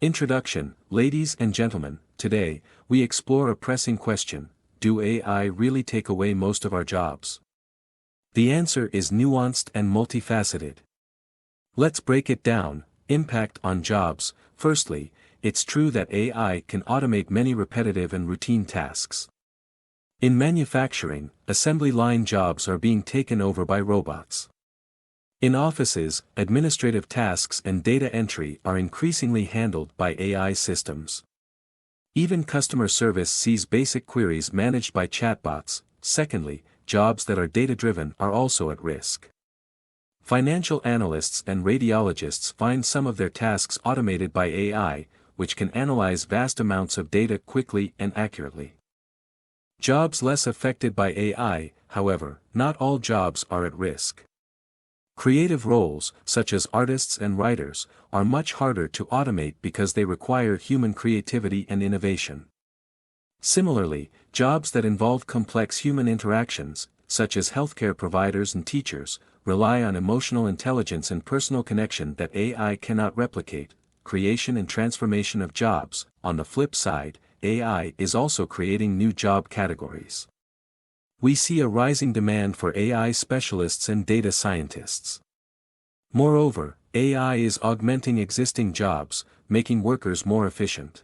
Introduction, ladies and gentlemen. Today, we explore a pressing question: do AI really take away most of our jobs? The answer is nuanced and multifaceted. Let's break it down. Impact on jobs. Firstly, it's true that AI can automate many repetitive and routine tasks. In manufacturing, assembly line jobs are being taken over by robots. In offices, administrative tasks and data entry are increasingly handled by AI systems. Even customer service sees basic queries managed by chatbots. Secondly, jobs that are data-driven are also at risk. Financial analysts and radiologists find some of their tasks automated by AI, which can analyze vast amounts of data quickly and accurately. Jobs less affected by AI, however, not all jobs are at risk. Creative roles, such as artists and writers, are much harder to automate because they require human creativity and innovation. Similarly, jobs that involve complex human interactions, such as healthcare providers and teachers, rely on emotional intelligence and personal connection that AI cannot replicate. Creation and transformation of jobs. On the flip side, AI is also creating new job categories. We see a rising demand for AI specialists and data scientists. Moreover, AI is augmenting existing jobs, making workers more efficient.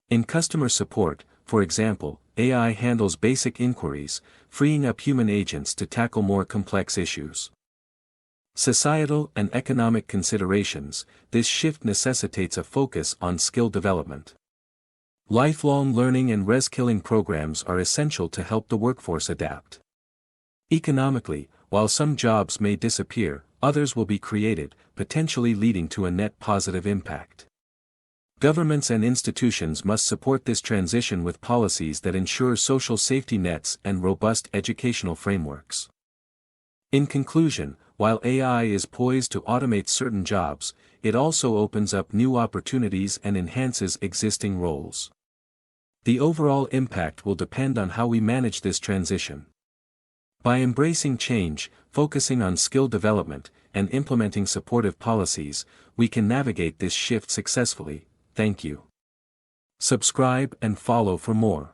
In customer support, for example, AI handles basic inquiries, freeing up human agents to tackle more complex issues. Societal and economic considerations. This shift necessitates a focus on skill development. Lifelong learning and reskilling programs are essential to help the workforce adapt. Economically, while some jobs may disappear, others will be created, potentially leading to a net positive impact. Governments and institutions must support this transition with policies that ensure social safety nets and robust educational frameworks. In conclusion, while AI is poised to automate certain jobs, it also opens up new opportunities and enhances existing roles. The overall impact will depend on how we manage this transition. By embracing change, focusing on skill development, and implementing supportive policies, we can navigate this shift successfully. Thank you. Subscribe and follow for more.